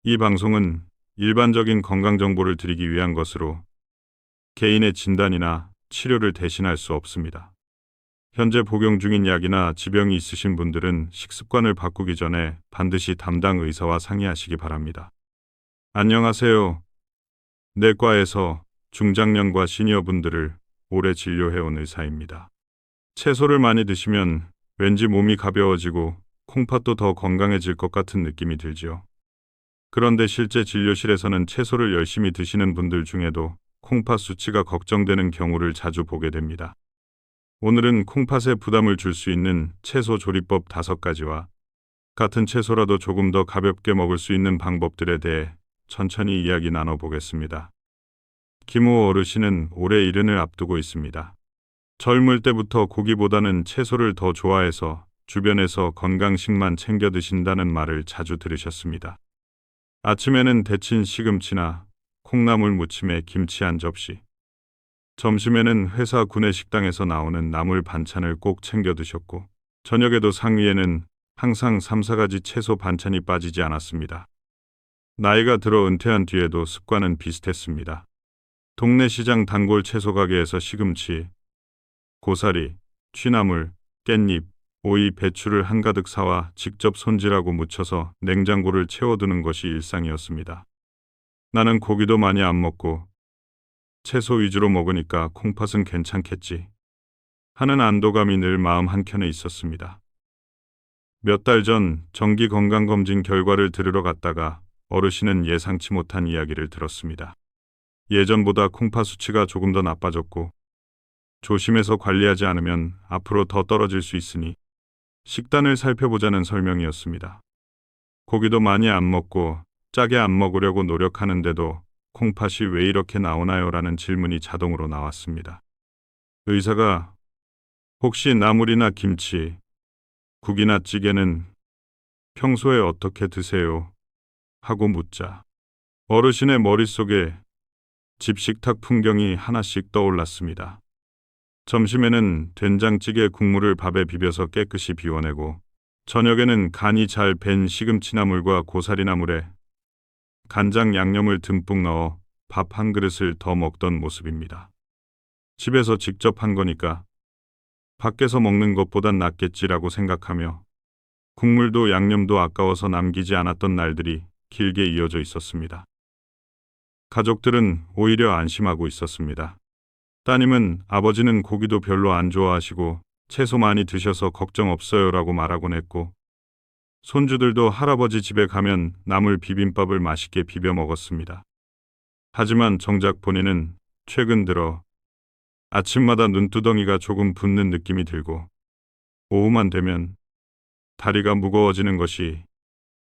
이 방송은 일반적인 건강 정보를 드리기 위한 것으로 개인의 진단이나 치료를 대신할 수 없습니다. 현재 복용 중인 약이나 지병이 있으신 분들은 식습관을 바꾸기 전에 반드시 담당 의사와 상의하시기 바랍니다. 안녕하세요. 내과에서 중장년과 시니어 분들을 오래 진료해온 의사입니다. 채소를 많이 드시면 왠지 몸이 가벼워지고 콩팥도 더 건강해질 것 같은 느낌이 들지요. 그런데 실제 진료실에서는 채소를 열심히 드시는 분들 중에도 콩팥 수치가 걱정되는 경우를 자주 보게 됩니다. 오늘은 콩팥에 부담을 줄 수 있는 채소 조리법 5가지와 같은 채소라도 조금 더 가볍게 먹을 수 있는 방법들에 대해 천천히 이야기 나눠보겠습니다. 김호 어르신은 올해 70을 앞두고 있습니다. 젊을 때부터 고기보다는 채소를 더 좋아해서 주변에서 건강식만 챙겨 드신다는 말을 자주 들으셨습니다. 아침에는 데친 시금치나 콩나물 무침에 김치 한 접시, 점심에는 회사 구내식당에서 나오는 나물 반찬을 꼭 챙겨 드셨고, 저녁에도 상위에는 항상 3, 4가지 채소 반찬이 빠지지 않았습니다. 나이가 들어 은퇴한 뒤에도 습관은 비슷했습니다. 동네 시장 단골 채소 가게에서 시금치, 고사리, 취나물, 깻잎, 오이, 배추를 한가득 사와 직접 손질하고 무쳐서 냉장고를 채워두는 것이 일상이었습니다. 나는 고기도 많이 안 먹고 채소 위주로 먹으니까 콩팥은 괜찮겠지 하는 안도감이 늘 마음 한켠에 있었습니다. 몇 달 전 정기 건강검진 결과를 들으러 갔다가 어르신은 예상치 못한 이야기를 들었습니다. 예전보다 콩팥 수치가 조금 더 나빠졌고 조심해서 관리하지 않으면 앞으로 더 떨어질 수 있으니 식단을 살펴보자는 설명이었습니다. 고기도 많이 안 먹고 짜게 안 먹으려고 노력하는데도 콩팥이 왜 이렇게 나오나요? 라는 질문이 자동으로 나왔습니다. 의사가 혹시 나물이나 김치, 국이나 찌개는 평소에 어떻게 드세요? 하고 묻자 어르신의 머릿속에 집 식탁 풍경이 하나씩 떠올랐습니다. 점심에는 된장찌개 국물을 밥에 비벼서 깨끗이 비워내고 저녁에는 간이 잘 밴 시금치나물과 고사리나물에 간장 양념을 듬뿍 넣어 밥 한 그릇을 더 먹던 모습입니다. 집에서 직접 한 거니까 밖에서 먹는 것보단 낫겠지라고 생각하며 국물도 양념도 아까워서 남기지 않았던 날들이 길게 이어져 있었습니다. 가족들은 오히려 안심하고 있었습니다. 따님은 아버지는 고기도 별로 안 좋아하시고 채소 많이 드셔서 걱정 없어요라고 말하곤 했고, 손주들도 할아버지 집에 가면 나물 비빔밥을 맛있게 비벼 먹었습니다. 하지만 정작 본인은 최근 들어 아침마다 눈두덩이가 조금 붓는 느낌이 들고 오후만 되면 다리가 무거워지는 것이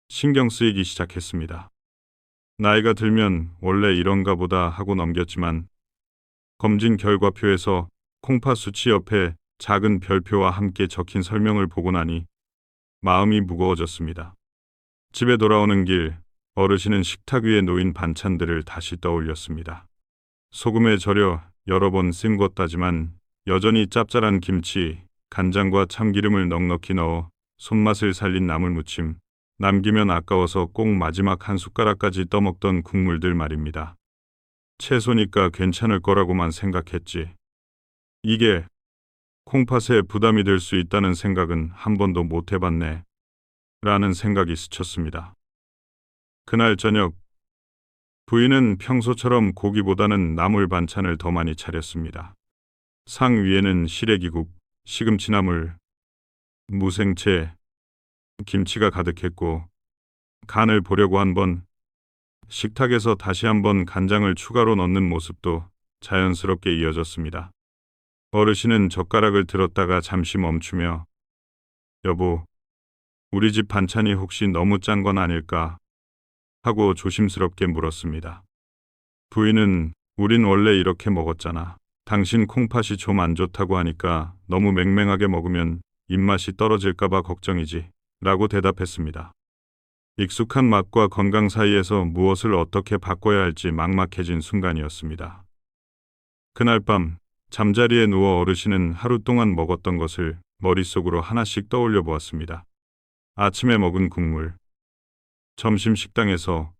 신경 쓰이기 시작했습니다. 나이가 들면 원래 이런가 보다 하고 넘겼지만 검진 결과표에서 콩팥 수치 옆에 작은 별표와 함께 적힌 설명을 보고 나니 마음이 무거워졌습니다. 집에 돌아오는 길 어르신은 식탁 위에 놓인 반찬들을 다시 떠올렸습니다. 소금에 절여 여러 번 헹궜다지만 여전히 짭짤한 김치, 간장과 참기름을 넉넉히 넣어 손맛을 살린 나물무침, 남기면 아까워서 꼭 마지막 한 숟가락까지 떠먹던 국물들 말입니다. 채소니까 괜찮을 거라고만 생각했지. 이게 콩팥에 부담이 될 수 있다는 생각은 한 번도 못 해봤네. 라는 생각이 스쳤습니다. 그날 저녁, 부인은 평소처럼 고기보다는 나물 반찬을 더 많이 차렸습니다. 상 위에는 시래기국, 시금치나물, 무생채, 김치가 가득했고, 간을 보려고 한번 식탁에서 다시 한번 간장을 추가로 넣는 모습도 자연스럽게 이어졌습니다. 어르신은 젓가락을 들었다가 잠시 멈추며 여보, 우리 집 반찬이 혹시 너무 짠 건 아닐까? 하고 조심스럽게 물었습니다. 부인은 우린 원래 이렇게 먹었잖아. 당신 콩팥이 좀 안 좋다고 하니까 너무 맹맹하게 먹으면 입맛이 떨어질까봐 걱정이지. 라고 대답했습니다. 익숙한 맛과 건강 사이에서 무엇을 어떻게 바꿔야 할지 막막해진 순간이었습니다. 그날 밤 잠자리에 누워 어르신은 하루 동안 먹었던 것을 머릿속으로 하나씩 떠올려 보았습니다. 아침에 먹은 국물, 점심 식당에서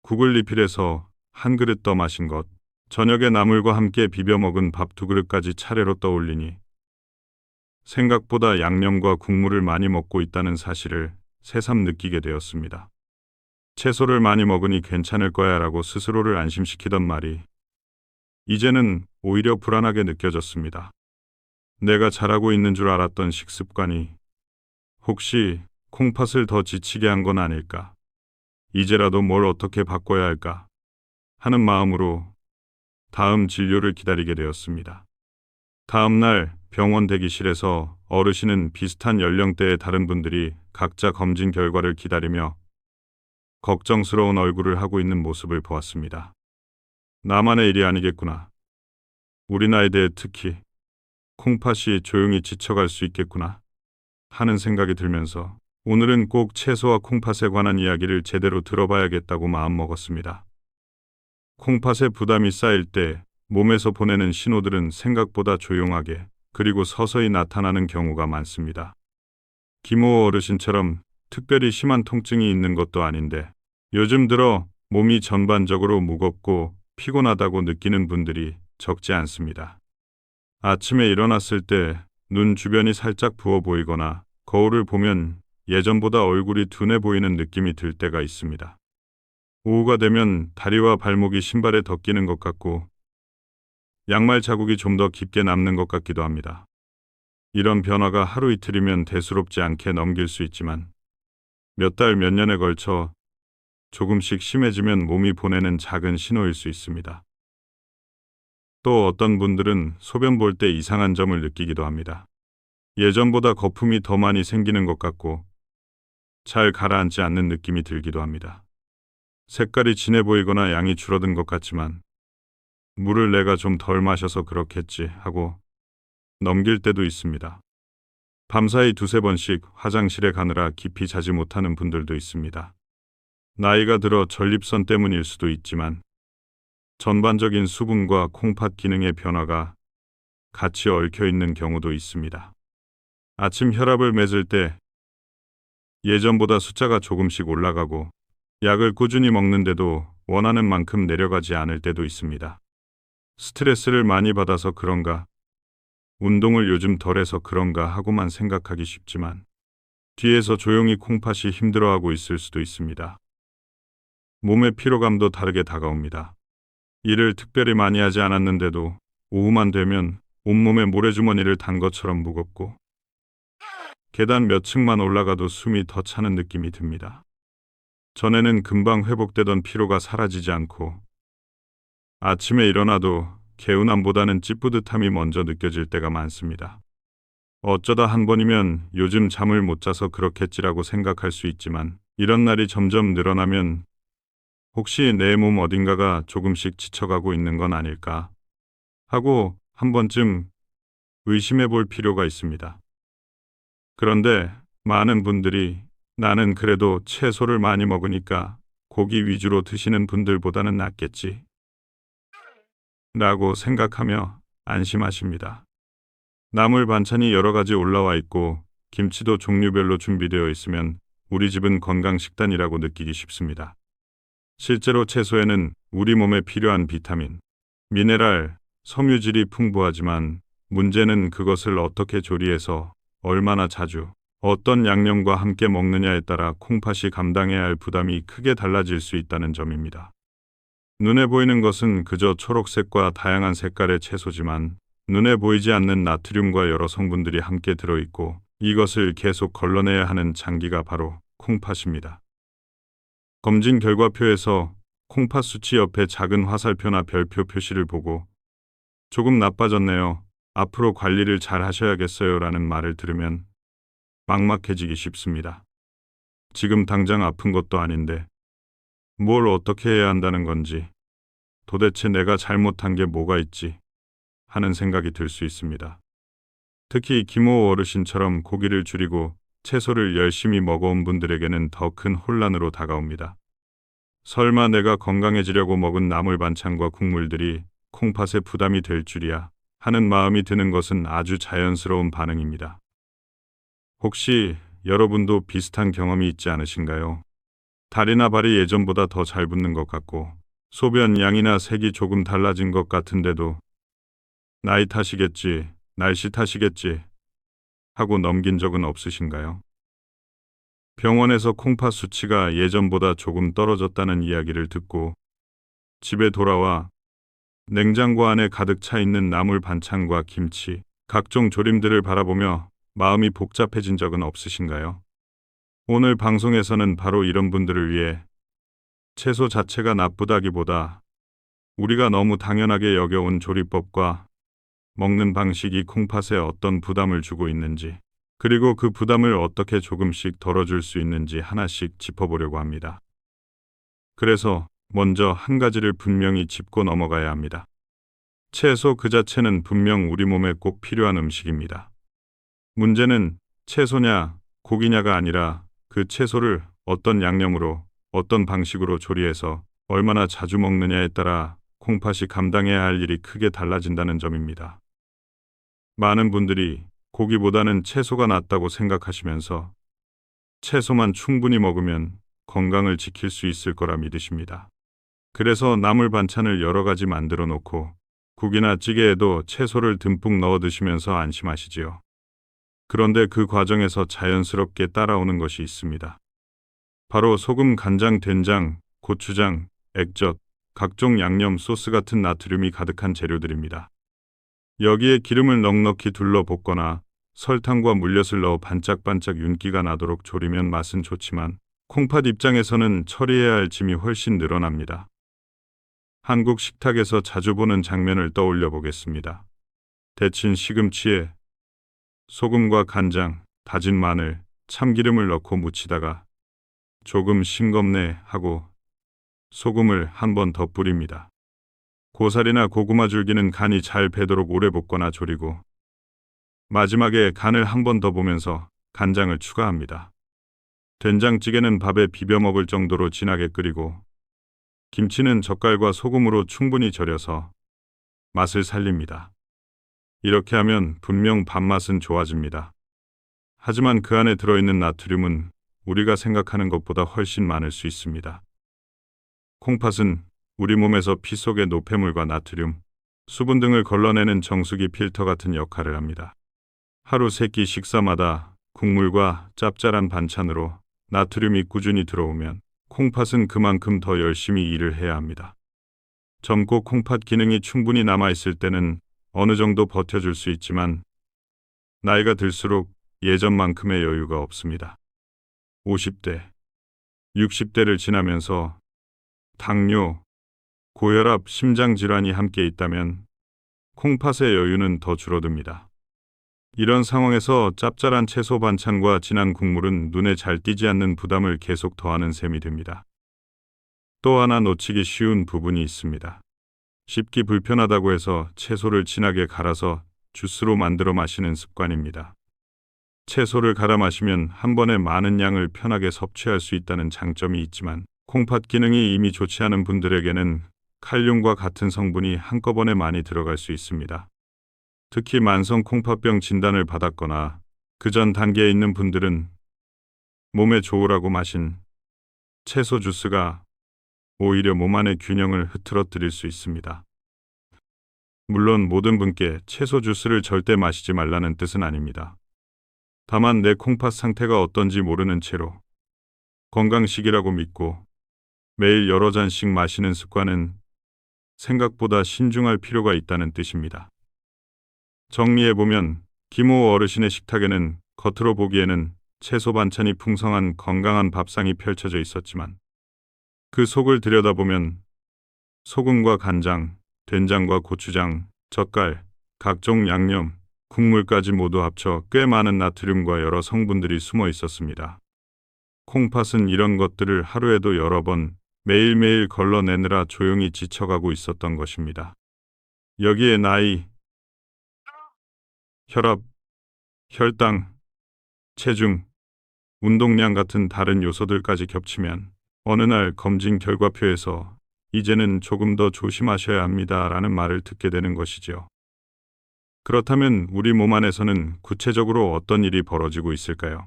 국을 리필해서 한 그릇 더 마신 것, 저녁에 나물과 함께 비벼 먹은 밥 두 그릇까지 차례로 떠올리니 생각보다 양념과 국물을 많이 먹고 있다는 사실을 새삼 느끼게 되었습니다. 채소를 많이 먹으니 괜찮을 거야 라고 스스로를 안심시키던 말이 이제는 오히려 불안하게 느껴졌습니다. 내가 잘하고 있는 줄 알았던 식습관이 혹시 콩팥을 더 지치게 한 건 아닐까? 이제라도 뭘 어떻게 바꿔야 할까? 하는 마음으로 다음 진료를 기다리게 되었습니다. 다음 날 병원 대기실에서 어르신은 비슷한 연령대의 다른 분들이 각자 검진 결과를 기다리며 걱정스러운 얼굴을 하고 있는 모습을 보았습니다. 나만의 일이 아니겠구나. 우리 나이대에 특히 콩팥이 조용히 지쳐갈 수 있겠구나 하는 생각이 들면서 오늘은 꼭 채소와 콩팥에 관한 이야기를 제대로 들어봐야겠다고 마음먹었습니다. 콩팥에 부담이 쌓일 때 몸에서 보내는 신호들은 생각보다 조용하게 그리고 서서히 나타나는 경우가 많습니다. 김호 어르신처럼 특별히 심한 통증이 있는 것도 아닌데 요즘 들어 몸이 전반적으로 무겁고 피곤하다고 느끼는 분들이 적지 않습니다. 아침에 일어났을 때 눈 주변이 살짝 부어 보이거나 거울을 보면 예전보다 얼굴이 둔해 보이는 느낌이 들 때가 있습니다. 오후가 되면 다리와 발목이 신발에 더 끼는 것 같고 양말 자국이 좀 더 깊게 남는 것 같기도 합니다. 이런 변화가 하루 이틀이면 대수롭지 않게 넘길 수 있지만 몇 달, 몇 년에 걸쳐 조금씩 심해지면 몸이 보내는 작은 신호일 수 있습니다. 또 어떤 분들은 소변 볼 때 이상한 점을 느끼기도 합니다. 예전보다 거품이 더 많이 생기는 것 같고 잘 가라앉지 않는 느낌이 들기도 합니다. 색깔이 진해 보이거나 양이 줄어든 것 같지만 물을 내가 좀 덜 마셔서 그렇겠지 하고 넘길 때도 있습니다. 밤사이 두세 번씩 화장실에 가느라 깊이 자지 못하는 분들도 있습니다. 나이가 들어 전립선 때문일 수도 있지만 전반적인 수분과 콩팥 기능의 변화가 같이 얽혀 있는 경우도 있습니다. 아침 혈압을 맺을 때 예전보다 숫자가 조금씩 올라가고 약을 꾸준히 먹는데도 원하는 만큼 내려가지 않을 때도 있습니다. 스트레스를 많이 받아서 그런가, 운동을 요즘 덜해서 그런가 하고만 생각하기 쉽지만 뒤에서 조용히 콩팥이 힘들어하고 있을 수도 있습니다. 몸의 피로감도 다르게 다가옵니다. 일을 특별히 많이 하지 않았는데도 오후만 되면 온몸에 모래주머니를 단 것처럼 무겁고 계단 몇 층만 올라가도 숨이 더 차는 느낌이 듭니다. 전에는 금방 회복되던 피로가 사라지지 않고 아침에 일어나도 개운함보다는 찌뿌듯함이 먼저 느껴질 때가 많습니다. 어쩌다 한 번이면 요즘 잠을 못 자서 그렇겠지라고 생각할 수 있지만 이런 날이 점점 늘어나면 혹시 내 몸 어딘가가 조금씩 지쳐가고 있는 건 아닐까 하고 한 번쯤 의심해 볼 필요가 있습니다. 그런데 많은 분들이 나는 그래도 채소를 많이 먹으니까 고기 위주로 드시는 분들보다는 낫겠지 라고 생각하며 안심하십니다. 나물 반찬이 여러 가지 올라와 있고 김치도 종류별로 준비되어 있으면 우리 집은 건강식단이라고 느끼기 쉽습니다. 실제로 채소에는 우리 몸에 필요한 비타민, 미네랄, 섬유질이 풍부하지만 문제는 그것을 어떻게 조리해서 얼마나 자주 어떤 양념과 함께 먹느냐에 따라 콩팥이 감당해야 할 부담이 크게 달라질 수 있다는 점입니다. 눈에 보이는 것은 그저 초록색과 다양한 색깔의 채소지만 눈에 보이지 않는 나트륨과 여러 성분들이 함께 들어있고 이것을 계속 걸러내야 하는 장기가 바로 콩팥입니다. 검진 결과표에서 콩팥 수치 옆에 작은 화살표나 별표 표시를 보고 조금 나빠졌네요. 앞으로 관리를 잘 하셔야겠어요 라는 말을 들으면 막막해지기 쉽습니다. 지금 당장 아픈 것도 아닌데 뭘 어떻게 해야 한다는 건지 도대체 내가 잘못한 게 뭐가 있지 하는 생각이 들 수 있습니다. 특히 김호 어르신처럼 고기를 줄이고 채소를 열심히 먹어온 분들에게는 더 큰 혼란으로 다가옵니다. 설마 내가 건강해지려고 먹은 나물 반찬과 국물들이 콩팥에 부담이 될 줄이야 하는 마음이 드는 것은 아주 자연스러운 반응입니다. 혹시 여러분도 비슷한 경험이 있지 않으신가요? 다리나 발이 예전보다 더 잘 붓는 것 같고 소변 양이나 색이 조금 달라진 것 같은데도 나이 탓이겠지, 날씨 탓이겠지 하고 넘긴 적은 없으신가요? 병원에서 콩팥 수치가 예전보다 조금 떨어졌다는 이야기를 듣고 집에 돌아와 냉장고 안에 가득 차 있는 나물 반찬과 김치, 각종 조림들을 바라보며 마음이 복잡해진 적은 없으신가요? 오늘 방송에서는 바로 이런 분들을 위해 채소 자체가 나쁘다기보다 우리가 너무 당연하게 여겨온 조리법과 먹는 방식이 콩팥에 어떤 부담을 주고 있는지, 그리고 그 부담을 어떻게 조금씩 덜어줄 수 있는지 하나씩 짚어보려고 합니다. 그래서 먼저 한 가지를 분명히 짚고 넘어가야 합니다. 채소 그 자체는 분명 우리 몸에 꼭 필요한 음식입니다. 문제는 채소냐, 고기냐가 아니라 그 채소를 어떤 양념으로, 어떤 방식으로 조리해서 얼마나 자주 먹느냐에 따라 콩팥이 감당해야 할 일이 크게 달라진다는 점입니다. 많은 분들이 고기보다는 채소가 낫다고 생각하시면서 채소만 충분히 먹으면 건강을 지킬 수 있을 거라 믿으십니다. 그래서 나물 반찬을 여러 가지 만들어 놓고 국이나 찌개에도 채소를 듬뿍 넣어 드시면서 안심하시지요. 그런데 그 과정에서 자연스럽게 따라오는 것이 있습니다. 바로 소금, 간장, 된장, 고추장, 액젓, 각종 양념, 소스 같은 나트륨이 가득한 재료들입니다. 여기에 기름을 넉넉히 둘러 볶거나 설탕과 물엿을 넣어 반짝반짝 윤기가 나도록 조리면 맛은 좋지만 콩팥 입장에서는 처리해야 할 짐이 훨씬 늘어납니다. 한국 식탁에서 자주 보는 장면을 떠올려 보겠습니다. 데친 시금치에 소금과 간장, 다진 마늘, 참기름을 넣고 무치다가 조금 싱겁네 하고 소금을 한 번 더 뿌립니다. 고사리나 고구마 줄기는 간이 잘 배도록 오래 볶거나 졸이고 마지막에 간을 한 번 더 보면서 간장을 추가합니다. 된장찌개는 밥에 비벼 먹을 정도로 진하게 끓이고 김치는 젓갈과 소금으로 충분히 절여서 맛을 살립니다. 이렇게 하면 분명 밥맛은 좋아집니다. 하지만 그 안에 들어있는 나트륨은 우리가 생각하는 것보다 훨씬 많을 수 있습니다. 콩팥은 우리 몸에서 피 속의 노폐물과 나트륨, 수분 등을 걸러내는 정수기 필터 같은 역할을 합니다. 하루 3끼 식사마다 국물과 짭짤한 반찬으로 나트륨이 꾸준히 들어오면 콩팥은 그만큼 더 열심히 일을 해야 합니다. 젊고 콩팥 기능이 충분히 남아있을 때는 어느 정도 버텨줄 수 있지만 나이가 들수록 예전만큼의 여유가 없습니다. 50대, 60대를 지나면서 당뇨, 고혈압, 심장질환이 함께 있다면 콩팥의 여유는 더 줄어듭니다. 이런 상황에서 짭짤한 채소 반찬과 진한 국물은 눈에 잘 띄지 않는 부담을 계속 더하는 셈이 됩니다. 또 하나 놓치기 쉬운 부분이 있습니다. 씹기 불편하다고 해서 채소를 진하게 갈아서 주스로 만들어 마시는 습관입니다. 채소를 갈아 마시면 한 번에 많은 양을 편하게 섭취할 수 있다는 장점이 있지만 콩팥 기능이 이미 좋지 않은 분들에게는 칼륨과 같은 성분이 한꺼번에 많이 들어갈 수 있습니다. 특히 만성 콩팥병 진단을 받았거나 그 전 단계에 있는 분들은 몸에 좋으라고 마신 채소 주스가 오히려 몸 안의 균형을 흐트러뜨릴 수 있습니다. 물론 모든 분께 채소 주스를 절대 마시지 말라는 뜻은 아닙니다. 다만 내 콩팥 상태가 어떤지 모르는 채로 건강식이라고 믿고 매일 여러 잔씩 마시는 습관은 생각보다 신중할 필요가 있다는 뜻입니다. 정리해보면 김호 어르신의 식탁에는 겉으로 보기에는 채소 반찬이 풍성한 건강한 밥상이 펼쳐져 있었지만 그 속을 들여다보면 소금과 간장, 된장과 고추장, 젓갈, 각종 양념, 국물까지 모두 합쳐 꽤 많은 나트륨과 여러 성분들이 숨어 있었습니다. 콩팥은 이런 것들을 하루에도 여러 번 매일매일 걸러내느라 조용히 지쳐가고 있었던 것입니다. 여기에 나이, 혈압, 혈당, 체중, 운동량 같은 다른 요소들까지 겹치면 어느 날 검진 결과표에서 이제는 조금 더 조심하셔야 합니다라는 말을 듣게 되는 것이죠. 그렇다면 우리 몸 안에서는 구체적으로 어떤 일이 벌어지고 있을까요?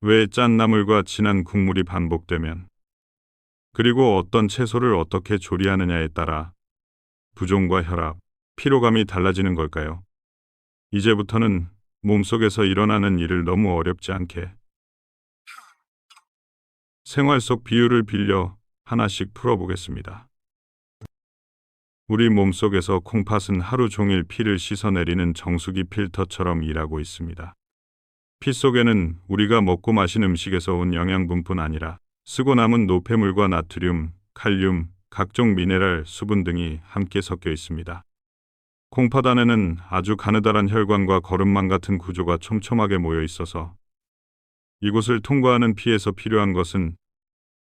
왜 짠 나물과 진한 국물이 반복되면 그리고 어떤 채소를 어떻게 조리하느냐에 따라 부종과 혈압, 피로감이 달라지는 걸까요? 이제부터는 몸속에서 일어나는 일을 너무 어렵지 않게 생활 속 비유를 빌려 하나씩 풀어보겠습니다. 우리 몸속에서 콩팥은 하루 종일 피를 씻어내리는 정수기 필터처럼 일하고 있습니다. 피 속에는 우리가 먹고 마신 음식에서 온 영양분뿐 아니라 쓰고 남은 노폐물과 나트륨, 칼륨, 각종 미네랄, 수분 등이 함께 섞여 있습니다. 콩팥 안에는 아주 가느다란 혈관과 거름망 같은 구조가 촘촘하게 모여 있어서 이곳을 통과하는 피에서 필요한 것은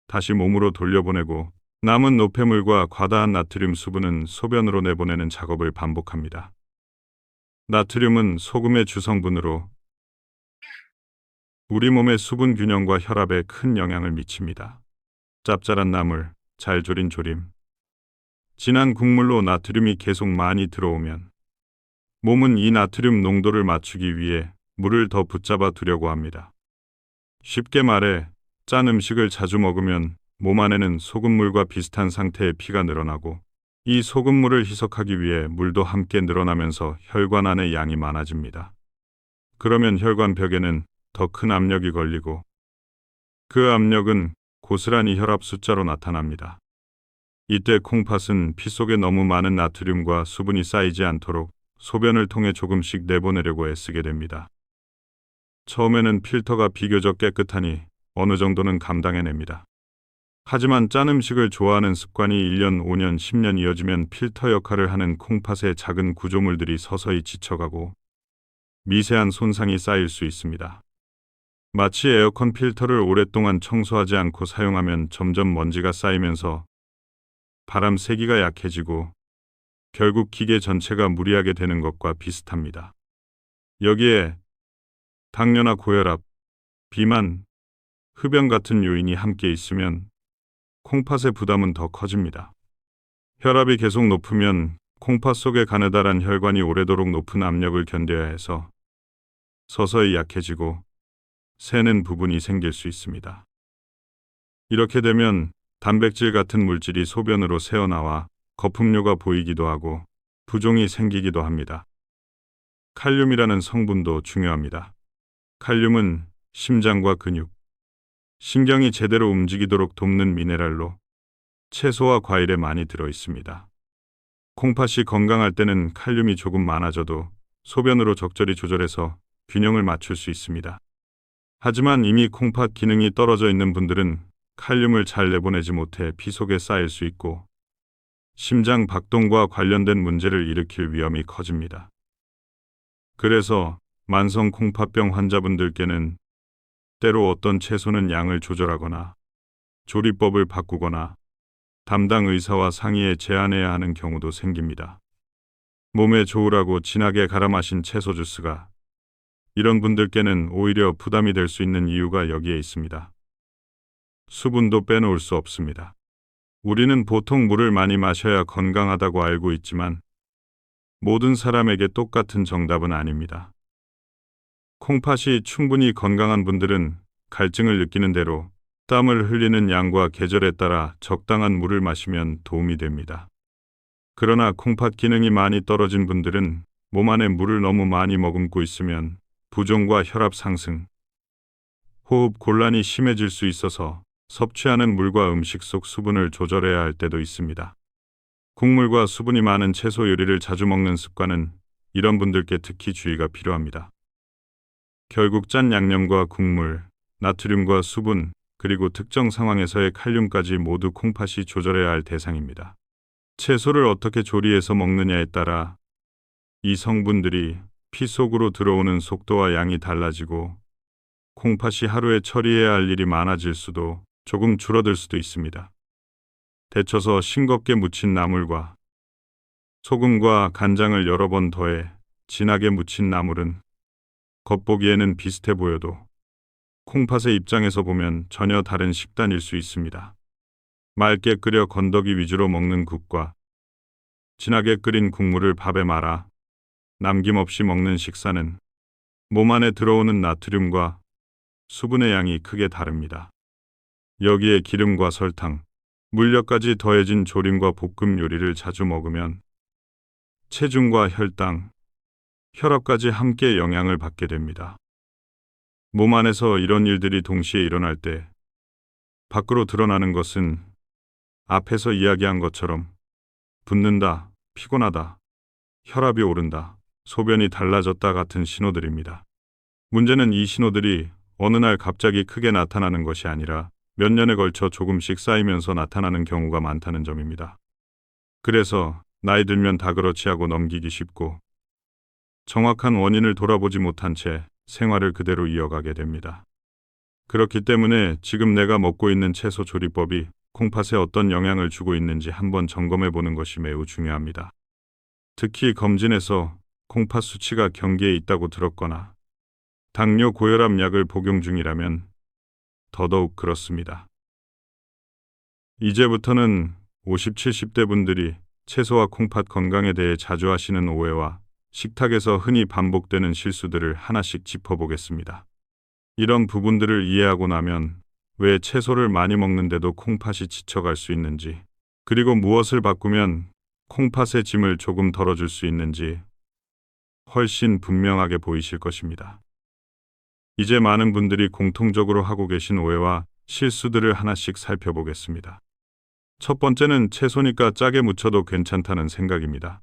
다시 몸으로 돌려보내고 남은 노폐물과 과다한 나트륨 수분은 소변으로 내보내는 작업을 반복합니다. 나트륨은 소금의 주성분으로 우리 몸의 수분 균형과 혈압에 큰 영향을 미칩니다. 짭짤한 나물, 잘 졸인 조림, 진한 국물로 나트륨이 계속 많이 들어오면 몸은 이 나트륨 농도를 맞추기 위해 물을 더 붙잡아 두려고 합니다. 쉽게 말해 짠 음식을 자주 먹으면 몸 안에는 소금물과 비슷한 상태의 피가 늘어나고 이 소금물을 희석하기 위해 물도 함께 늘어나면서 혈관 안의 양이 많아집니다. 그러면 혈관 벽에는 더 큰 압력이 걸리고 그 압력은 고스란히 혈압 숫자로 나타납니다. 이때 콩팥은 피 속에 너무 많은 나트륨과 수분이 쌓이지 않도록 소변을 통해 조금씩 내보내려고 애쓰게 됩니다. 처음에는 필터가 비교적 깨끗하니 어느 정도는 감당해냅니다. 하지만 짠 음식을 좋아하는 습관이 1년, 5년, 10년 이어지면 필터 역할을 하는 콩팥의 작은 구조물들이 서서히 지쳐가고 미세한 손상이 쌓일 수 있습니다. 마치 에어컨 필터를 오랫동안 청소하지 않고 사용하면 점점 먼지가 쌓이면서 바람 세기가 약해지고 결국 기계 전체가 무리하게 되는 것과 비슷합니다. 여기에 당뇨나 고혈압, 비만, 흡연 같은 요인이 함께 있으면 콩팥의 부담은 더 커집니다. 혈압이 계속 높으면 콩팥 속의 가느다란 혈관이 오래도록 높은 압력을 견뎌야 해서 서서히 약해지고 새는 부분이 생길 수 있습니다. 이렇게 되면 단백질 같은 물질이 소변으로 새어나와 거품료가 보이기도 하고 부종이 생기기도 합니다. 칼륨이라는 성분도 중요합니다. 칼륨은 심장과 근육, 신경이 제대로 움직이도록 돕는 미네랄로 채소와 과일에 많이 들어 있습니다. 콩팥이 건강할 때는 칼륨이 조금 많아져도 소변으로 적절히 조절해서 균형을 맞출 수 있습니다. 하지만 이미 콩팥 기능이 떨어져 있는 분들은 칼륨을 잘 내보내지 못해 피 속에 쌓일 수 있고 심장 박동과 관련된 문제를 일으킬 위험이 커집니다. 그래서 만성 콩팥병 환자분들께는 때로 어떤 채소는 양을 조절하거나 조리법을 바꾸거나 담당 의사와 상의해 제한해야 하는 경우도 생깁니다. 몸에 좋으라고 진하게 갈아 마신 채소 주스가 이런 분들께는 오히려 부담이 될 수 있는 이유가 여기에 있습니다. 수분도 빼놓을 수 없습니다. 우리는 보통 물을 많이 마셔야 건강하다고 알고 있지만 모든 사람에게 똑같은 정답은 아닙니다. 콩팥이 충분히 건강한 분들은 갈증을 느끼는 대로 땀을 흘리는 양과 계절에 따라 적당한 물을 마시면 도움이 됩니다. 그러나 콩팥 기능이 많이 떨어진 분들은 몸 안에 물을 너무 많이 머금고 있으면 부종과 혈압 상승, 호흡 곤란이 심해질 수 있어서 섭취하는 물과 음식 속 수분을 조절해야 할 때도 있습니다. 국물과 수분이 많은 채소 요리를 자주 먹는 습관은 이런 분들께 특히 주의가 필요합니다. 결국 짠 양념과 국물, 나트륨과 수분, 그리고 특정 상황에서의 칼륨까지 모두 콩팥이 조절해야 할 대상입니다. 채소를 어떻게 조리해서 먹느냐에 따라 이 성분들이 피 속으로 들어오는 속도와 양이 달라지고 콩팥이 하루에 처리해야 할 일이 많아질 수도 조금 줄어들 수도 있습니다. 데쳐서 싱겁게 무친 나물과 소금과 간장을 여러 번 더해 진하게 무친 나물은 겉보기에는 비슷해 보여도 콩팥의 입장에서 보면 전혀 다른 식단일 수 있습니다. 맑게 끓여 건더기 위주로 먹는 국과 진하게 끓인 국물을 밥에 말아 남김없이 먹는 식사는 몸 안에 들어오는 나트륨과 수분의 양이 크게 다릅니다. 여기에 기름과 설탕, 물엿까지 더해진 조림과 볶음 요리를 자주 먹으면 체중과 혈당, 혈압까지 함께 영향을 받게 됩니다. 몸 안에서 이런 일들이 동시에 일어날 때 밖으로 드러나는 것은 앞에서 이야기한 것처럼 붓는다, 피곤하다, 혈압이 오른다, 소변이 달라졌다 같은 신호들입니다. 문제는 이 신호들이 어느 날 갑자기 크게 나타나는 것이 아니라 몇 년에 걸쳐 조금씩 쌓이면서 나타나는 경우가 많다는 점입니다. 그래서 나이 들면 다 그렇지 하고 넘기기 쉽고 정확한 원인을 돌아보지 못한 채 생활을 그대로 이어가게 됩니다. 그렇기 때문에 지금 내가 먹고 있는 채소 조리법이 콩팥에 어떤 영향을 주고 있는지 한번 점검해 보는 것이 매우 중요합니다. 특히 검진에서 콩팥 수치가 경계에 있다고 들었거나 당뇨 고혈압 약을 복용 중이라면 더더욱 그렇습니다. 이제부터는 50, 70대 분들이 채소와 콩팥 건강에 대해 자주 하시는 오해와 식탁에서 흔히 반복되는 실수들을 하나씩 짚어보겠습니다. 이런 부분들을 이해하고 나면 왜 채소를 많이 먹는데도 콩팥이 지쳐갈 수 있는지, 그리고 무엇을 바꾸면 콩팥의 짐을 조금 덜어줄 수 있는지 훨씬 분명하게 보이실 것입니다. 이제 많은 분들이 공통적으로 하고 계신 오해와 실수들을 하나씩 살펴보겠습니다. 첫 번째는 채소니까 짜게 무쳐도 괜찮다는 생각입니다.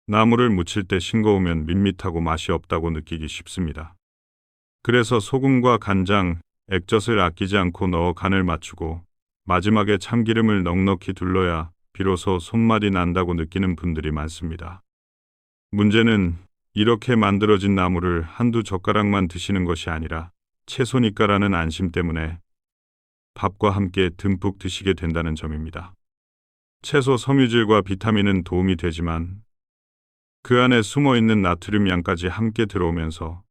나물을 무칠 때 싱거우면 밋밋하고 맛이 없다고 느끼기 쉽습니다. 그래서 소금과 간장, 액젓을 아끼지 않고 넣어 간을 맞추고 마지막에 참기름을 넉넉히 둘러야 비로소 손맛이 난다고 느끼는 분들이 많습니다. 문제는 이렇게 만들어진 나물을 한두 젓가락만 드시는 것이 아니라 채소니까라는 안심 때문에 밥과 함께 듬뿍 드시게 된다는 점입니다. 채소 섬유질과 비타민은 도움이 되지만 그 안에 숨어있는 나트륨 양까지 함께 들어오면서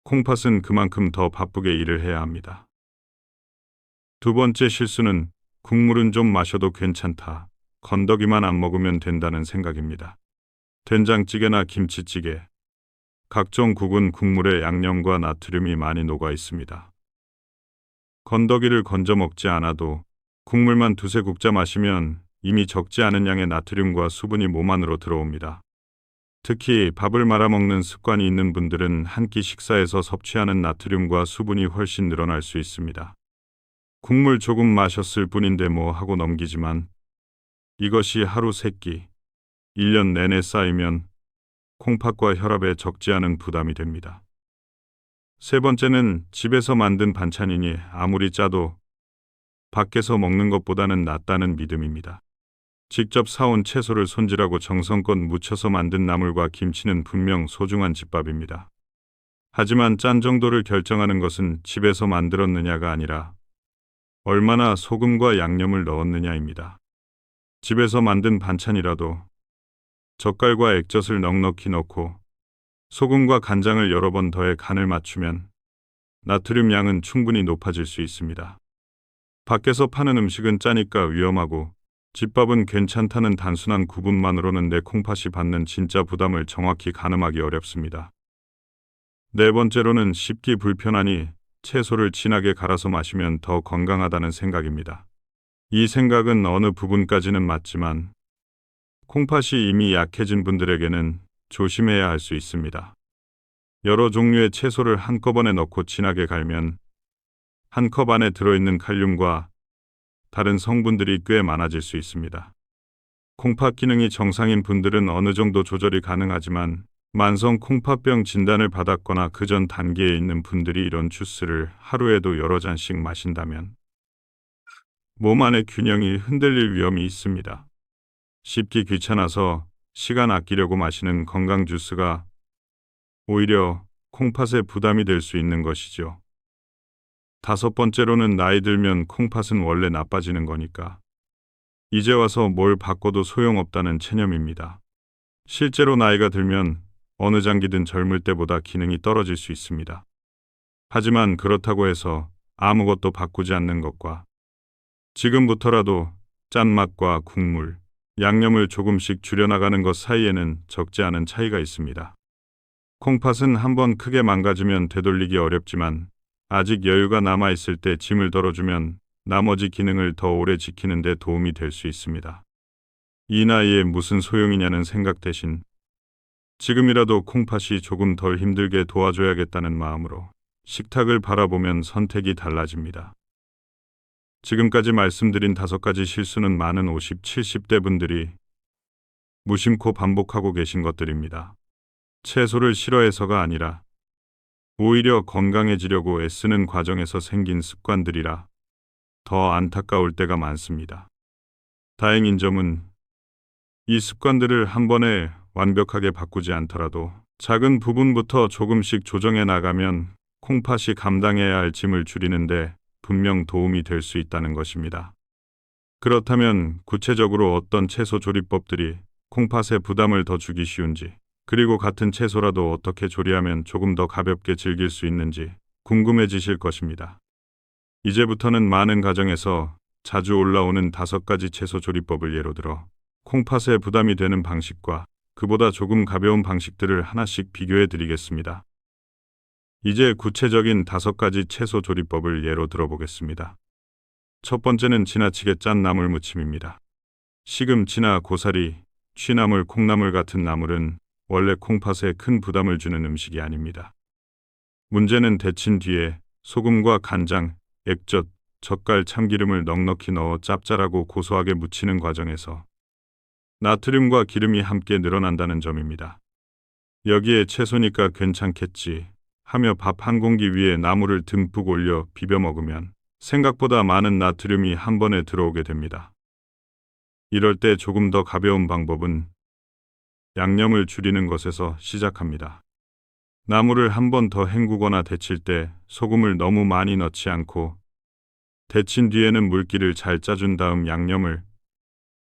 콩팥은 그만큼 더 바쁘게 일을 해야 합니다. 두 번째 실수는 국물은 좀 마셔도 괜찮다, 건더기만 안 먹으면 된다는 생각입니다. 된장찌개나 김치찌개, 각종 국은 국물에 양념과 나트륨이 많이 녹아 있습니다. 건더기를 건져 먹지 않아도 국물만 두세 국자 마시면 이미 적지 않은 양의 나트륨과 수분이 몸 안으로 들어옵니다. 특히 밥을 말아 먹는 습관이 있는 분들은 한 끼 식사에서 섭취하는 나트륨과 수분이 훨씬 늘어날 수 있습니다. 국물 조금 마셨을 뿐인데 뭐 하고 넘기지만 이것이 하루 3끼, 1년 내내 쌓이면 콩팥과 혈압에 적지 않은 부담이 됩니다. 세 번째는 집에서 만든 반찬이니 아무리 짜도 밖에서 먹는 것보다는 낫다는 믿음입니다. 직접 사온 채소를 손질하고 정성껏 무쳐서 만든 나물과 김치는 분명 소중한 집밥입니다. 하지만 짠 정도를 결정하는 것은 집에서 만들었느냐가 아니라 얼마나 소금과 양념을 넣었느냐입니다. 집에서 만든 반찬이라도 젓갈과 액젓을 넉넉히 넣고 소금과 간장을 여러 번 더해 간을 맞추면 나트륨 양은 충분히 높아질 수 있습니다. 밖에서 파는 음식은 짜니까 위험하고 집밥은 괜찮다는 단순한 구분만으로는 내 콩팥이 받는 진짜 부담을 정확히 가늠하기 어렵습니다. 네 번째로는 씹기 불편하니 채소를 진하게 갈아서 마시면 더 건강하다는 생각입니다. 이 생각은 어느 부분까지는 맞지만 콩팥이 이미 약해진 분들에게는 조심해야 할 수 있습니다. 여러 종류의 채소를 한꺼번에 넣고 진하게 갈면 한 컵 안에 들어있는 칼륨과 다른 성분들이 꽤 많아질 수 있습니다. 콩팥 기능이 정상인 분들은 어느 정도 조절이 가능하지만 만성 콩팥병 진단을 받았거나 그 전 단계에 있는 분들이 이런 주스를 하루에도 여러 잔씩 마신다면 몸 안의 균형이 흔들릴 위험이 있습니다. 씹기 귀찮아서 시간 아끼려고 마시는 건강 주스가 오히려 콩팥에 부담이 될 수 있는 것이죠. 다섯 번째로는 나이 들면 콩팥은 원래 나빠지는 거니까 이제 와서 뭘 바꿔도 소용없다는 체념입니다. 실제로 나이가 들면 어느 장기든 젊을 때보다 기능이 떨어질 수 있습니다. 하지만 그렇다고 해서 아무것도 바꾸지 않는 것과 지금부터라도 짠맛과 국물, 양념을 조금씩 줄여나가는 것 사이에는 적지 않은 차이가 있습니다. 콩팥은 한번 크게 망가지면 되돌리기 어렵지만 아직 여유가 남아있을 때 짐을 덜어주면 나머지 기능을 더 오래 지키는 데 도움이 될 수 있습니다. 이 나이에 무슨 소용이냐는 생각 대신 지금이라도 콩팥이 조금 덜 힘들게 도와줘야겠다는 마음으로 식탁을 바라보면 선택이 달라집니다. 지금까지 말씀드린 5가지 실수는 많은 50, 70대 분들이 무심코 반복하고 계신 것들입니다. 채소를 싫어해서가 아니라 오히려 건강해지려고 애쓰는 과정에서 생긴 습관들이라 더 안타까울 때가 많습니다. 다행인 점은 이 습관들을 한 번에 완벽하게 바꾸지 않더라도 작은 부분부터 조금씩 조정해 나가면 콩팥이 감당해야 할 짐을 줄이는데 분명 도움이 될 수 있다는 것입니다. 그렇다면 구체적으로 어떤 채소 조리법들이 콩팥에 부담을 더 주기 쉬운지, 그리고 같은 채소라도 어떻게 조리하면 조금 더 가볍게 즐길 수 있는지 궁금해지실 것입니다. 이제부터는 많은 가정에서 자주 올라오는 5가지 채소 조리법을 예로 들어 콩팥에 부담이 되는 방식과 그보다 조금 가벼운 방식들을 하나씩 비교해 드리겠습니다. 이제 구체적인 5가지 채소 조리법을 예로 들어보겠습니다. 첫 번째는 지나치게 짠 나물 무침입니다. 시금치나 고사리, 취나물, 콩나물 같은 나물은 원래 콩팥에 큰 부담을 주는 음식이 아닙니다. 문제는 데친 뒤에 소금과 간장, 액젓, 젓갈, 참기름을 넉넉히 넣어 짭짤하고 고소하게 무치는 과정에서 나트륨과 기름이 함께 늘어난다는 점입니다. 여기에 채소니까 괜찮겠지 하며 밥 한 공기 위에 나물을 듬뿍 올려 비벼 먹으면 생각보다 많은 나트륨이 한 번에 들어오게 됩니다. 이럴 때 조금 더 가벼운 방법은 양념을 줄이는 것에서 시작합니다. 나물을 한 번 더 헹구거나 데칠 때 소금을 너무 많이 넣지 않고 데친 뒤에는 물기를 잘 짜준 다음 양념을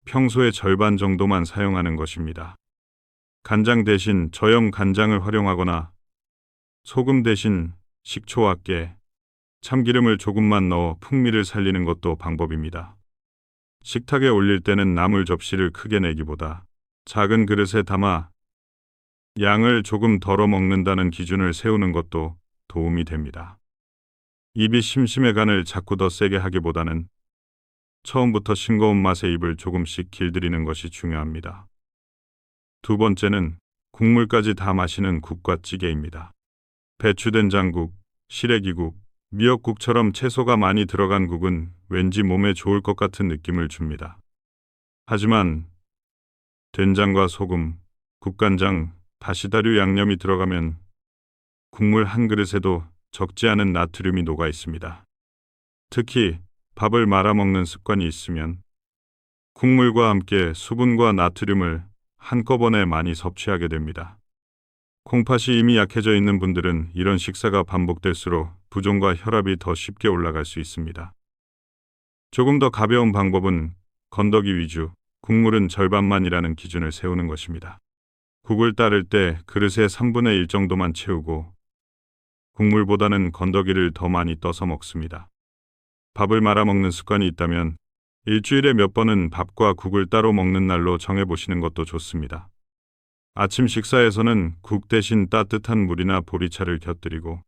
평소의 절반 정도만 사용하는 것입니다. 간장 대신 저염 간장을 활용하거나 소금 대신 식초와 깨, 참기름을 조금만 넣어 풍미를 살리는 것도 방법입니다. 식탁에 올릴 때는 나물 접시를 크게 내기보다 작은 그릇에 담아 양을 조금 덜어 먹는다는 기준을 세우는 것도 도움이 됩니다. 입이 심심해 간을 자꾸 더 세게 하기보다는 처음부터 싱거운 맛에 입을 조금씩 길들이는 것이 중요합니다. 두 번째는 국물까지 다 마시는 국과 찌개입니다. 배추된장국, 시래기국, 미역국처럼 채소가 많이 들어간 국은 왠지 몸에 좋을 것 같은 느낌을 줍니다. 하지만 된장과 소금, 국간장, 다시다류 양념이 들어가면 국물 한 그릇에도 적지 않은 나트륨이 녹아 있습니다. 특히 밥을 말아 먹는 습관이 있으면 국물과 함께 수분과 나트륨을 한꺼번에 많이 섭취하게 됩니다. 콩팥이 이미 약해져 있는 분들은 이런 식사가 반복될수록 부종과 혈압이 더 쉽게 올라갈 수 있습니다. 조금 더 가벼운 방법은 건더기 위주, 국물은 절반만이라는 기준을 세우는 것입니다. 국을 따를 때 그릇의 3분의 1 정도만 채우고 국물보다는 건더기를 더 많이 떠서 먹습니다. 밥을 말아 먹는 습관이 있다면 일주일에 몇 번은 밥과 국을 따로 먹는 날로 정해보시는 것도 좋습니다. 아침 식사에서는 국 대신 따뜻한 물이나 보리차를 곁들이고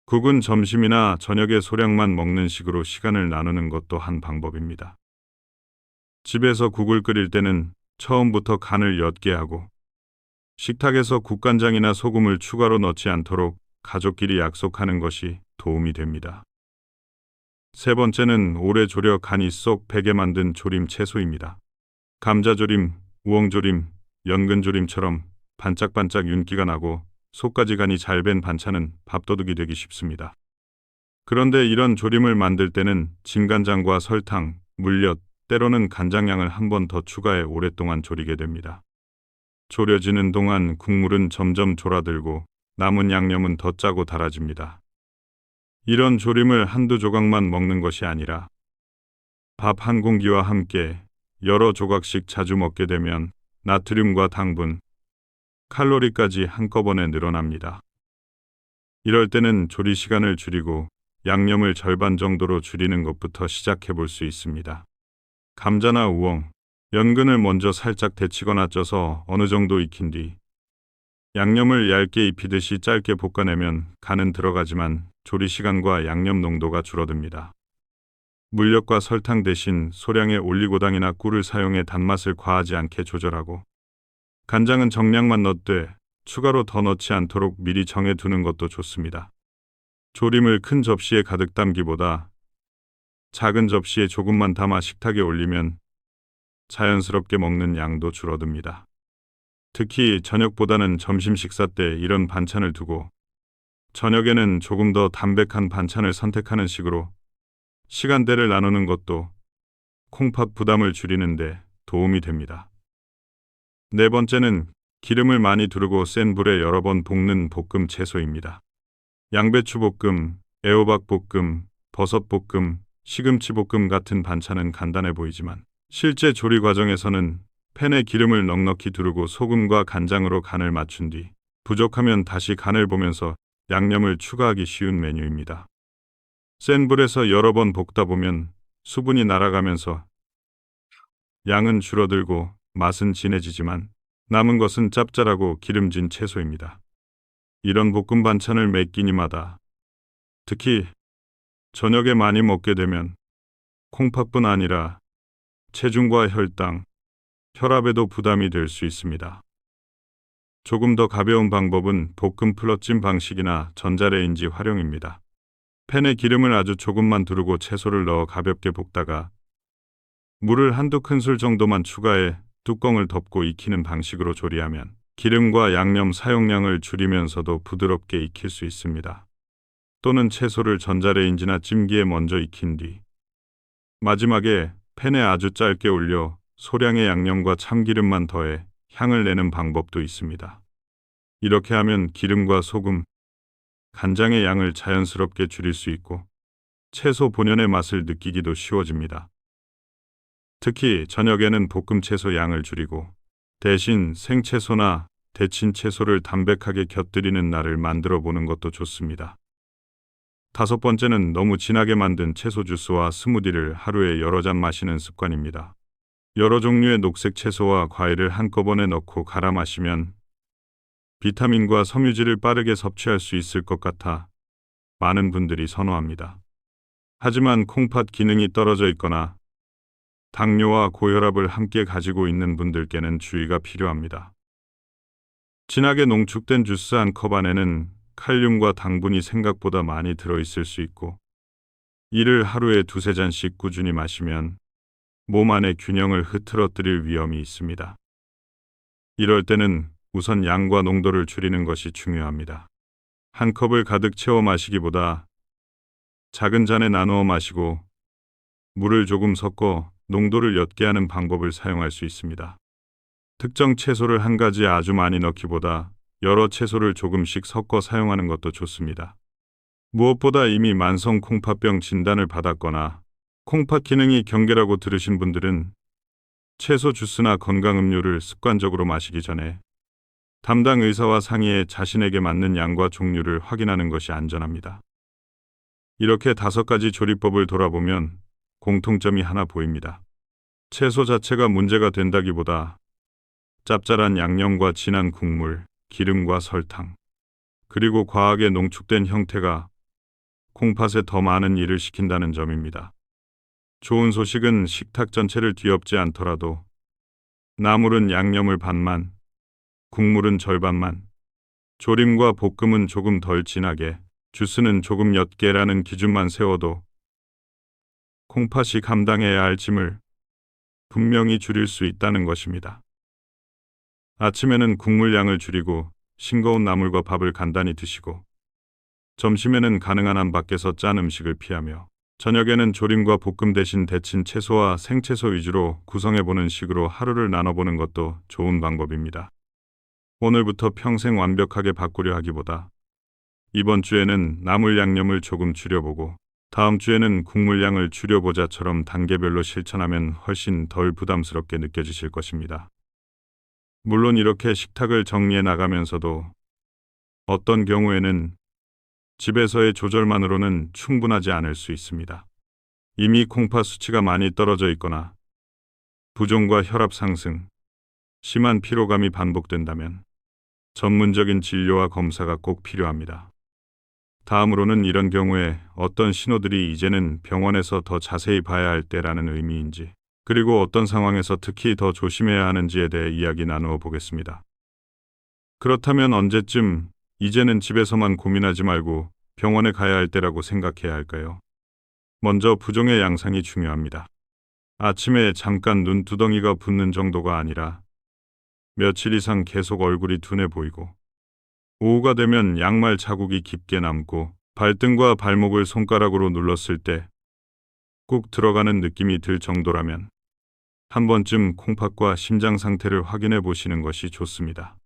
국은 점심이나 저녁에 소량만 먹는 식으로 시간을 나누는 것도 한 방법입니다. 집에서 국을 끓일 때는 처음부터 간을 옅게 하고 식탁에서 국간장이나 소금을 추가로 넣지 않도록 가족끼리 약속하는 것이 도움이 됩니다. 세 번째는 오래 졸여 간이 쏙 배게 만든 조림 채소입니다. 감자조림, 우엉조림, 연근조림처럼 반짝반짝 윤기가 나고 속까지 간이 잘 밴 반찬은 밥도둑이 되기 쉽습니다. 그런데 이런 조림을 만들 때는 진간장과 설탕, 물엿, 때로는 간장량을 한 번 더 추가해 오랫동안 졸이게 됩니다. 졸여지는 동안 국물은 점점 졸아들고 남은 양념은 더 짜고 달아집니다. 이런 조림을 한두 조각만 먹는 것이 아니라 밥 한 공기와 함께 여러 조각씩 자주 먹게 되면 나트륨과 당분, 칼로리까지 한꺼번에 늘어납니다. 이럴 때는 조리 시간을 줄이고 양념을 절반 정도로 줄이는 것부터 시작해 볼 수 있습니다. 감자나 우엉, 연근을 먼저 살짝 데치거나 쪄서 어느 정도 익힌 뒤 양념을 얇게 입히듯이 짧게 볶아내면 간은 들어가지만 조리 시간과 양념 농도가 줄어듭니다. 물엿과 설탕 대신 소량의 올리고당이나 꿀을 사용해 단맛을 과하지 않게 조절하고, 간장은 정량만 넣되 추가로 더 넣지 않도록 미리 정해 두는 것도 좋습니다. 조림을 큰 접시에 가득 담기보다 작은 접시에 조금만 담아 식탁에 올리면 자연스럽게 먹는 양도 줄어듭니다. 특히 저녁보다는 점심 식사 때 이런 반찬을 두고 저녁에는 조금 더 담백한 반찬을 선택하는 식으로 시간대를 나누는 것도 콩팥 부담을 줄이는 데 도움이 됩니다. 네 번째는 기름을 많이 두르고 센 불에 여러 번 볶는 볶음 채소입니다. 양배추 볶음, 애호박 볶음, 버섯 볶음, 시금치 볶음 같은 반찬은 간단해 보이지만 실제 조리 과정에서는 팬에 기름을 넉넉히 두르고 소금과 간장으로 간을 맞춘 뒤 부족하면 다시 간을 보면서 양념을 추가하기 쉬운 메뉴입니다. 센 불에서 여러 번 볶다 보면 수분이 날아가면서 양은 줄어들고 맛은 진해지지만 남은 것은 짭짤하고 기름진 채소입니다. 이런 볶음 반찬을 매 끼니마다, 특히 저녁에 많이 먹게 되면 콩팥뿐 아니라 체중과 혈당, 혈압에도 부담이 될 수 있습니다. 조금 더 가벼운 방법은 볶음 플러찜 방식이나 전자레인지 활용입니다. 팬에 기름을 아주 조금만 두르고 채소를 넣어 가볍게 볶다가 물을 한두 큰술 정도만 추가해 뚜껑을 덮고 익히는 방식으로 조리하면 기름과 양념 사용량을 줄이면서도 부드럽게 익힐 수 있습니다. 또는 채소를 전자레인지나 찜기에 먼저 익힌 뒤 마지막에 팬에 아주 짧게 올려 소량의 양념과 참기름만 더해 향을 내는 방법도 있습니다. 이렇게 하면 기름과 소금, 간장의 양을 자연스럽게 줄일 수 있고 채소 본연의 맛을 느끼기도 쉬워집니다. 특히 저녁에는 볶음 채소 양을 줄이고 대신 생채소나 데친 채소를 담백하게 곁들이는 날을 만들어 보는 것도 좋습니다. 다섯 번째는 너무 진하게 만든 채소 주스와 스무디를 하루에 여러 잔 마시는 습관입니다. 여러 종류의 녹색 채소와 과일을 한꺼번에 넣고 갈아 마시면 비타민과 섬유질을 빠르게 섭취할 수 있을 것 같아 많은 분들이 선호합니다. 하지만 콩팥 기능이 떨어져 있거나 당뇨와 고혈압을 함께 가지고 있는 분들께는 주의가 필요합니다. 진하게 농축된 주스 한 컵 안에는 칼륨과 당분이 생각보다 많이 들어있을 수 있고 이를 하루에 두세 잔씩 꾸준히 마시면 몸 안의 균형을 흐트러뜨릴 위험이 있습니다. 이럴 때는 우선 양과 농도를 줄이는 것이 중요합니다. 한 컵을 가득 채워 마시기보다 작은 잔에 나누어 마시고 물을 조금 섞어 농도를 옅게 하는 방법을 사용할 수 있습니다. 특정 채소를 한 가지에 아주 많이 넣기보다 여러 채소를 조금씩 섞어 사용하는 것도 좋습니다. 무엇보다 이미 만성 콩팥병 진단을 받았거나 콩팥 기능이 경계라고 들으신 분들은 채소 주스나 건강음료를 습관적으로 마시기 전에 담당 의사와 상의해 자신에게 맞는 양과 종류를 확인하는 것이 안전합니다. 이렇게 5가지 조리법을 돌아보면 공통점이 하나 보입니다. 채소 자체가 문제가 된다기보다 짭짤한 양념과 진한 국물, 기름과 설탕, 그리고 과하게 농축된 형태가 콩팥에 더 많은 일을 시킨다는 점입니다. 좋은 소식은 식탁 전체를 뒤엎지 않더라도 나물은 양념을 반만, 국물은 절반만, 조림과 볶음은 조금 덜 진하게, 주스는 조금 옅게라는 기준만 세워도 콩팥이 감당해야 할 짐을 분명히 줄일 수 있다는 것입니다. 아침에는 국물 양을 줄이고 싱거운 나물과 밥을 간단히 드시고 점심에는 가능한 한 밖에서 짠 음식을 피하며 저녁에는 조림과 볶음 대신 데친 채소와 생채소 위주로 구성해보는 식으로 하루를 나눠보는 것도 좋은 방법입니다. 오늘부터 평생 완벽하게 바꾸려 하기보다 이번 주에는 나물 양념을 조금 줄여보고 다음 주에는 국물 양을 줄여보자처럼 단계별로 실천하면 훨씬 덜 부담스럽게 느껴지실 것입니다. 물론 이렇게 식탁을 정리해 나가면서도 어떤 경우에는 집에서의 조절만으로는 충분하지 않을 수 있습니다. 이미 콩팥 수치가 많이 떨어져 있거나 부종과 혈압 상승, 심한 피로감이 반복된다면 전문적인 진료와 검사가 꼭 필요합니다. 다음으로는 이런 경우에 어떤 신호들이 이제는 병원에서 더 자세히 봐야 할 때라는 의미인지, 그리고 어떤 상황에서 특히 더 조심해야 하는지에 대해 이야기 나누어 보겠습니다. 그렇다면 언제쯤 이제는 집에서만 고민하지 말고 병원에 가야 할 때라고 생각해야 할까요? 먼저 부종의 양상이 중요합니다. 아침에 잠깐 눈두덩이가 붓는 정도가 아니라 며칠 이상 계속 얼굴이 둔해 보이고, 오후가 되면 양말 자국이 깊게 남고 발등과 발목을 손가락으로 눌렀을 때 꾹 들어가는 느낌이 들 정도라면 한 번쯤 콩팥과 심장 상태를 확인해 보시는 것이 좋습니다.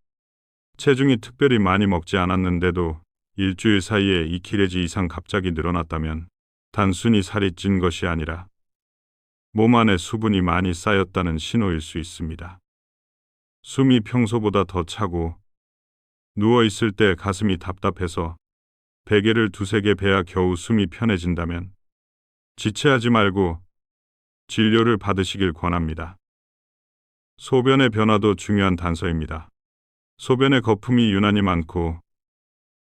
체중이 특별히 많이 먹지 않았는데도 일주일 사이에 2kg 이상 갑자기 늘어났다면 단순히 살이 찐 것이 아니라 몸 안에 수분이 많이 쌓였다는 신호일 수 있습니다. 숨이 평소보다 더 차고 누워있을 때 가슴이 답답해서 베개를 두세 개 베야 겨우 숨이 편해진다면 지체하지 말고 진료를 받으시길 권합니다. 소변의 변화도 중요한 단서입니다. 소변에 거품이 유난히 많고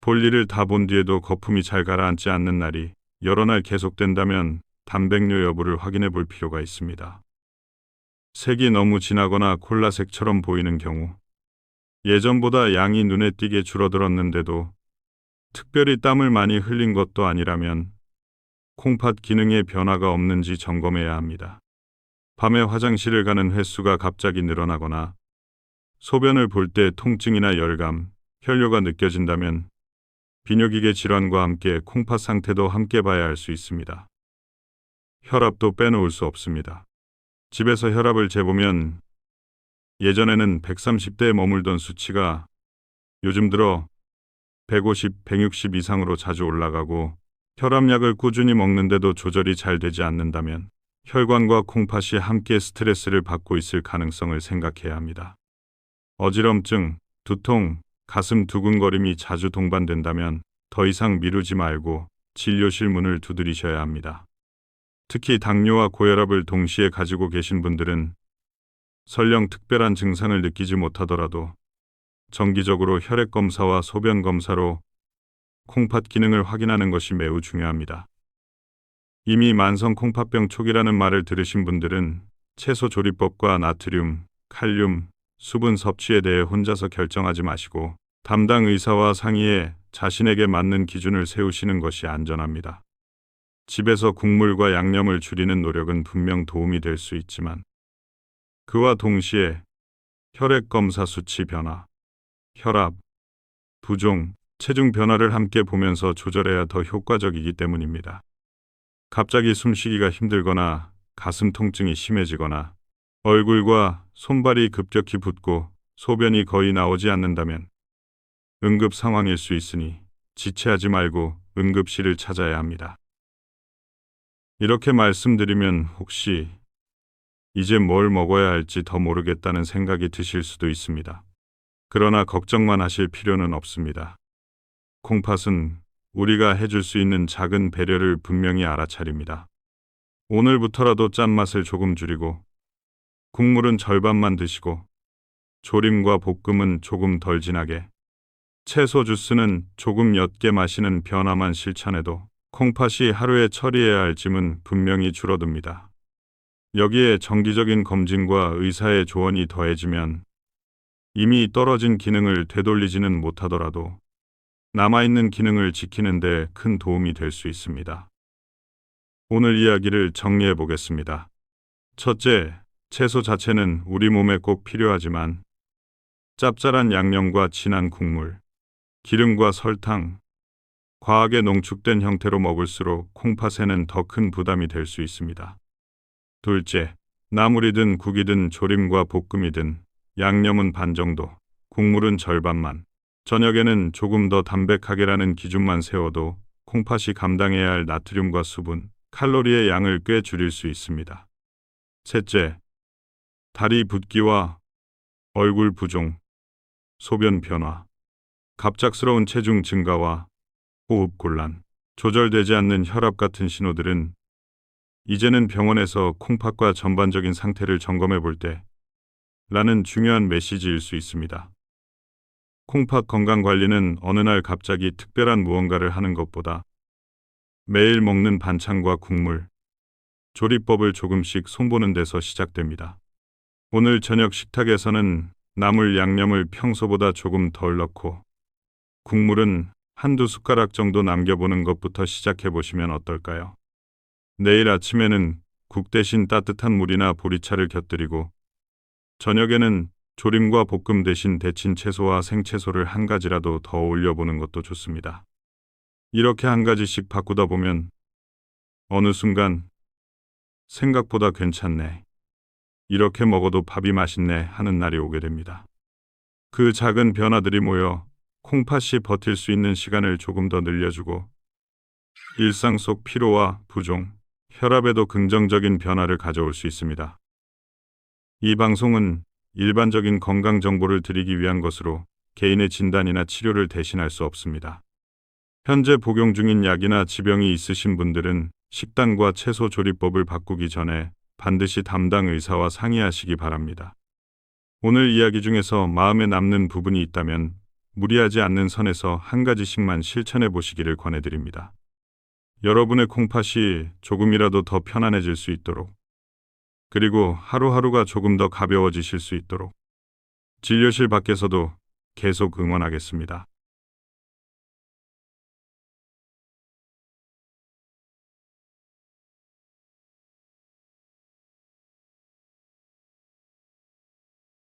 볼일을 다 본 뒤에도 거품이 잘 가라앉지 않는 날이 여러 날 계속된다면 단백뇨 여부를 확인해 볼 필요가 있습니다. 색이 너무 진하거나 콜라색처럼 보이는 경우, 예전보다 양이 눈에 띄게 줄어들었는데도 특별히 땀을 많이 흘린 것도 아니라면 콩팥 기능에 변화가 없는지 점검해야 합니다. 밤에 화장실을 가는 횟수가 갑자기 늘어나거나 소변을 볼 때 통증이나 열감, 혈뇨가 느껴진다면 비뇨기계 질환과 함께 콩팥 상태도 함께 봐야 할 수 있습니다. 혈압도 빼놓을 수 없습니다. 집에서 혈압을 재보면 예전에는 130대에 머물던 수치가 요즘 들어 150, 160 이상으로 자주 올라가고, 혈압약을 꾸준히 먹는데도 조절이 잘 되지 않는다면 혈관과 콩팥이 함께 스트레스를 받고 있을 가능성을 생각해야 합니다. 어지럼증, 두통, 가슴 두근거림이 자주 동반된다면 더 이상 미루지 말고 진료실 문을 두드리셔야 합니다. 특히 당뇨와 고혈압을 동시에 가지고 계신 분들은 설령 특별한 증상을 느끼지 못하더라도 정기적으로 혈액 검사와 소변 검사로 콩팥 기능을 확인하는 것이 매우 중요합니다. 이미 만성 콩팥병 초기라는 말을 들으신 분들은 채소 조리법과 나트륨, 칼륨, 수분 섭취에 대해 혼자서 결정하지 마시고 담당 의사와 상의해 자신에게 맞는 기준을 세우시는 것이 안전합니다. 집에서 국물과 양념을 줄이는 노력은 분명 도움이 될 수 있지만 그와 동시에 혈액 검사 수치 변화, 혈압, 부종, 체중 변화를 함께 보면서 조절해야 더 효과적이기 때문입니다. 갑자기 숨쉬기가 힘들거나 가슴 통증이 심해지거나 얼굴과 손발이 급격히 붓고 소변이 거의 나오지 않는다면 응급 상황일 수 있으니 지체하지 말고 응급실을 찾아야 합니다. 이렇게 말씀드리면 혹시 이제 뭘 먹어야 할지 더 모르겠다는 생각이 드실 수도 있습니다. 그러나 걱정만 하실 필요는 없습니다. 콩팥은 우리가 해줄 수 있는 작은 배려를 분명히 알아차립니다. 오늘부터라도 짠맛을 조금 줄이고 국물은 절반만 드시고 조림과 볶음은 조금 덜 진하게, 채소 주스는 조금 옅게 마시는 변화만 실천해도 콩팥이 하루에 처리해야 할 짐은 분명히 줄어듭니다. 여기에 정기적인 검진과 의사의 조언이 더해지면 이미 떨어진 기능을 되돌리지는 못하더라도 남아있는 기능을 지키는 데 큰 도움이 될 수 있습니다. 오늘 이야기를 정리해 보겠습니다. 첫째, 채소 자체는 우리 몸에 꼭 필요하지만 짭짤한 양념과 진한 국물, 기름과 설탕, 과하게 농축된 형태로 먹을수록 콩팥에는 더 큰 부담이 될 수 있습니다. 둘째, 나물이든 국이든 조림과 볶음이든 양념은 반 정도, 국물은 절반만, 저녁에는 조금 더 담백하게라는 기준만 세워도 콩팥이 감당해야 할 나트륨과 수분, 칼로리의 양을 꽤 줄일 수 있습니다. 셋째, 다리 붓기와 얼굴 부종, 소변 변화, 갑작스러운 체중 증가와 호흡 곤란, 조절되지 않는 혈압 같은 신호들은 이제는 병원에서 콩팥과 전반적인 상태를 점검해 볼 때 라는 중요한 메시지일 수 있습니다. 콩팥 건강관리는 어느 날 갑자기 특별한 무언가를 하는 것보다 매일 먹는 반찬과 국물, 조리법을 조금씩 손보는 데서 시작됩니다. 오늘 저녁 식탁에서는 나물 양념을 평소보다 조금 덜 넣고 국물은 한두 숟가락 정도 남겨보는 것부터 시작해 보시면 어떨까요? 내일 아침에는 국 대신 따뜻한 물이나 보리차를 곁들이고 저녁에는 조림과 볶음 대신 데친 채소와 생채소를 한 가지라도 더 올려보는 것도 좋습니다. 이렇게 한 가지씩 바꾸다 보면 어느 순간 생각보다 괜찮네, 이렇게 먹어도 밥이 맛있네 하는 날이 오게 됩니다. 그 작은 변화들이 모여 콩팥이 버틸 수 있는 시간을 조금 더 늘려주고 일상 속 피로와 부종, 혈압에도 긍정적인 변화를 가져올 수 있습니다. 이 방송은 일반적인 건강 정보를 드리기 위한 것으로 개인의 진단이나 치료를 대신할 수 없습니다. 현재 복용 중인 약이나 지병이 있으신 분들은 식단과 채소 조리법을 바꾸기 전에 반드시 담당 의사와 상의하시기 바랍니다. 오늘 이야기 중에서 마음에 남는 부분이 있다면 무리하지 않는 선에서 한 가지씩만 실천해 보시기를 권해드립니다. 여러분의 콩팥이 조금이라도 더 편안해질 수 있도록, 그리고 하루하루가 조금 더 가벼워지실 수 있도록 진료실 밖에서도 계속 응원하겠습니다.